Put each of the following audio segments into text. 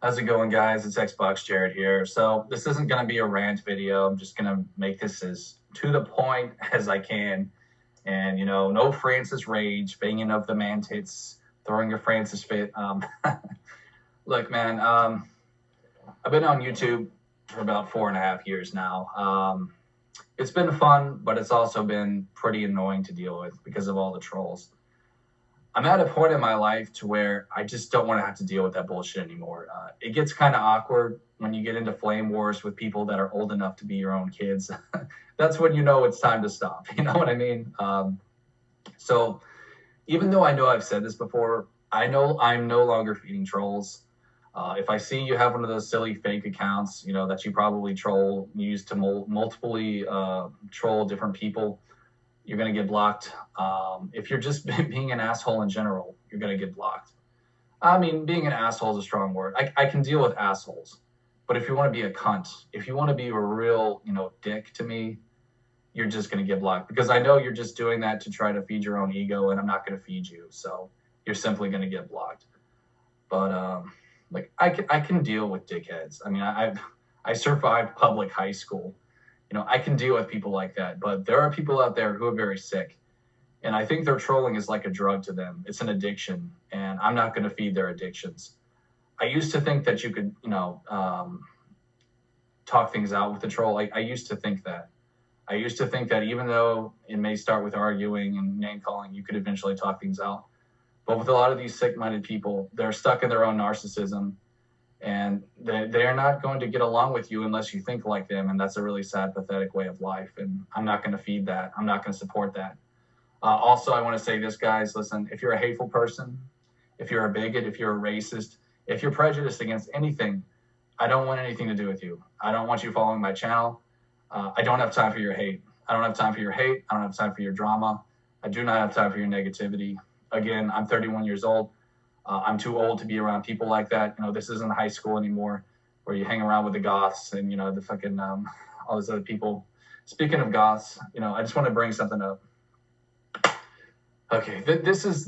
How's it going, guys? It's Xbox Jared here. So this isn't going to be a rant video. I'm just going to make this as to the point as I can. And, no Francis rage, banging of the man tits, throwing a Francis fit. Look, man, I've been on YouTube for about 4.5 years now. It's been fun, but it's also been pretty annoying to deal with because of all the trolls. I'm at a point in my life to where I just don't want to have to deal with that bullshit anymore. It gets kind of awkward when you get into flame wars with people that are old enough to be your own kids. That's when you know it's time to stop. You know what I mean? So even though I know I've said this before, I know I'm no longer feeding trolls. If I see you have one of those silly fake accounts, that you probably use to multiply troll different people, you're going to get blocked. If you're just being an asshole in general, you're going to get blocked. I mean, being an asshole is a strong word. I can deal with assholes. But if you want to be a cunt, if you want to be a real, dick to me, you're just going to get blocked. Because I know you're just doing that to try to feed your own ego, and I'm not going to feed you. So you're simply going to get blocked. But, I can deal with dickheads. I mean, I survived public high school. I can deal with people like that, but there are people out there who are very sick. And I think their trolling is like a drug to them. It's an addiction, and I'm not going to feed their addictions. I used to think that you could, talk things out with the troll. I used to think that. I used to think that even though it may start with arguing and name calling, you could eventually talk things out. But with a lot of these sick-minded people, they're stuck in their own narcissism, and they're not going to get along with you unless you think like them, and that's a really sad, pathetic way of life, and I'm not going to feed that. I'm not going to support that. Also, I want to say this, guys. Listen, if you're a hateful person, if you're a bigot, if you're a racist, if you're prejudiced against anything, I don't want anything to do with you. I don't want you following my channel. I don't have time for your hate. I don't have time for your hate. I don't have time for your drama. I do not have time for your negativity. Again, I'm 31 years old. I'm too old to be around people like that. This isn't high school anymore where you hang around with the goths and, the fucking, all those other people. Speaking of goths, I just want to bring something up. Okay, this is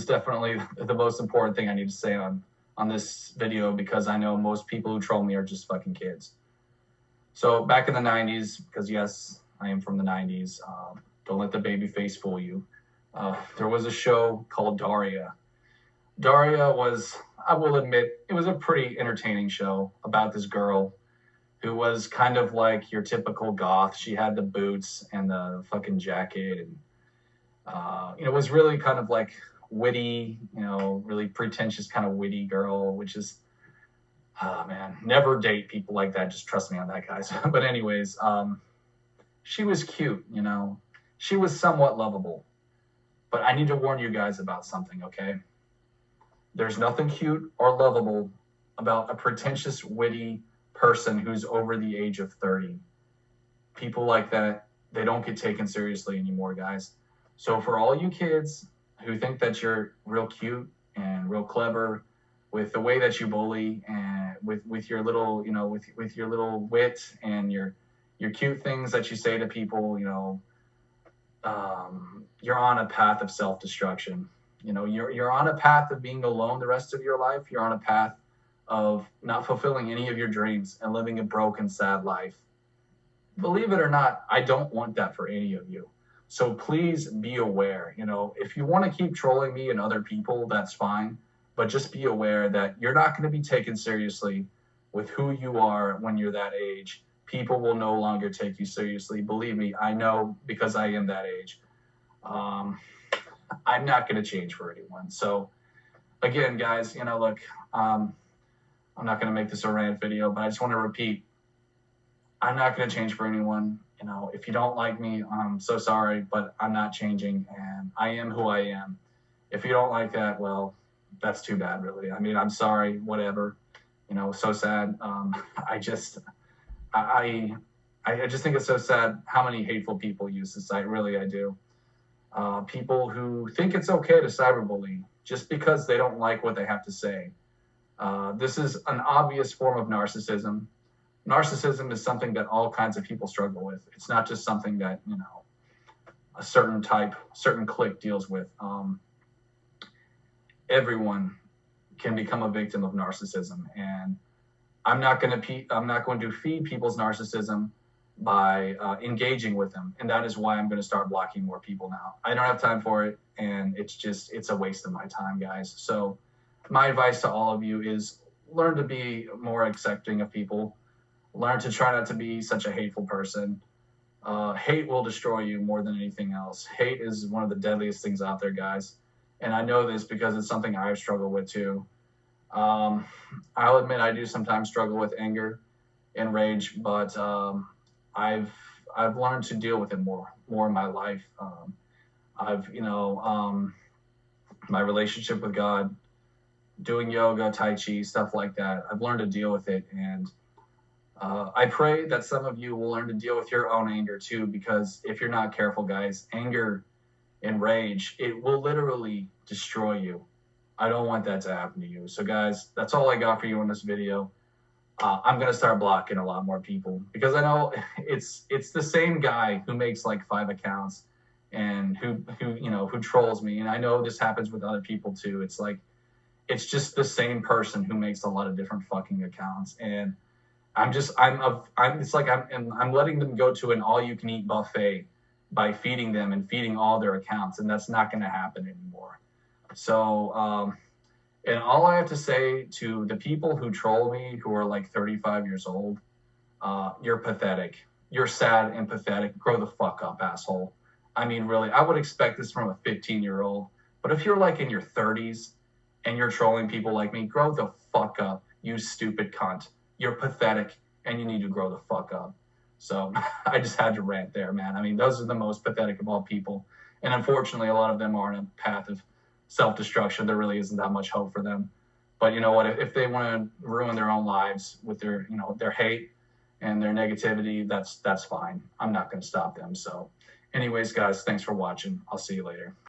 definitely the most important thing I need to say on this video, because I know most people who troll me are just fucking kids. So back in the 90s, because yes, I am from the 90s, don't let the baby face fool you. There was a show called Daria. Daria was, I will admit, it was a pretty entertaining show about this girl who was kind of like your typical goth. She had the boots and the fucking jacket, and it was really kind of like witty, really pretentious kind of witty girl, which is, oh man, never date people like that. Just trust me on that, guys. But anyways, she was cute, she was somewhat lovable. But I need to warn you guys about something, okay? There's nothing cute or lovable about a pretentious, witty person who's over the age of 30. People like that, they don't get taken seriously anymore, guys. So for all you kids who think that you're real cute and real clever with the way that you bully and with your little, with your little wit and your cute things that you say to people, you're on a path of self-destruction. You're on a path of being alone the rest of your life. You're on a path of not fulfilling any of your dreams and living a broken, sad life. Believe it or not, I don't want that for any of you. So please be aware. If you want to keep trolling me and other people, that's fine. But just be aware that you're not going to be taken seriously with who you are when you're that age. People will no longer take you seriously. Believe me, I know, because I am that age. I'm not going to change for anyone. So again, guys, look, I'm not going to make this a rant video, but I just want to repeat, I'm not going to change for anyone. If you don't like me, I'm so sorry, but I'm not changing, and I am who I am. If you don't like that, well, that's too bad, really. I mean, I'm sorry, whatever, so sad. I just think it's so sad how many hateful people use this site. Really, I do. People who think it's okay to cyberbully just because they don't like what they have to say. This is an obvious form of narcissism. Narcissism is something that all kinds of people struggle with. It's not just something that, a certain clique deals with. Everyone can become a victim of narcissism. And I'm not going to feed people's narcissism by engaging with them, and that is why I'm going to start blocking more people now. I don't have time for it, and it's a waste of my time, guys. So my advice to all of you is learn to be more accepting of people. Learn to try not to be such a hateful person. Hate will destroy you more than anything else. Hate is one of the deadliest things out there, guys. And I know this because it's something I've struggled with too. Um, I'll admit I do sometimes struggle with anger and rage, but I've I've learned to deal with it more in my life. I've my relationship with God, doing yoga, tai chi, stuff like that. I've learned to deal with it, and I pray that some of you will learn to deal with your own anger too, because if you're not careful, guys, anger and rage, it will literally destroy you. I don't want that to happen to you. So guys, that's all I got for you in this video. I'm gonna start blocking a lot more people because I know it's the same guy who makes like 5 accounts and who trolls me. And I know this happens with other people too. It's like it's just the same person who makes a lot of different fucking accounts. And I'm letting them go to an all-you-can-eat buffet by feeding them and feeding all their accounts, and that's not going to happen anymore. So, and all I have to say to the people who troll me, who are like 35 years old, you're pathetic. You're sad and pathetic. Grow the fuck up, asshole. I mean, really, I would expect this from a 15-year-old. But if you're like in your 30s and you're trolling people like me, grow the fuck up, you stupid cunt. You're pathetic, and you need to grow the fuck up. So I just had to rant there, man. I mean, those are the most pathetic of all people. And unfortunately, a lot of them are on a path of self-destruction. There really isn't that much hope for them. But you know what? If they want to ruin their own lives with their hate and their negativity, that's fine. I'm not going to stop them. So anyways, guys, thanks for watching. I'll see you later.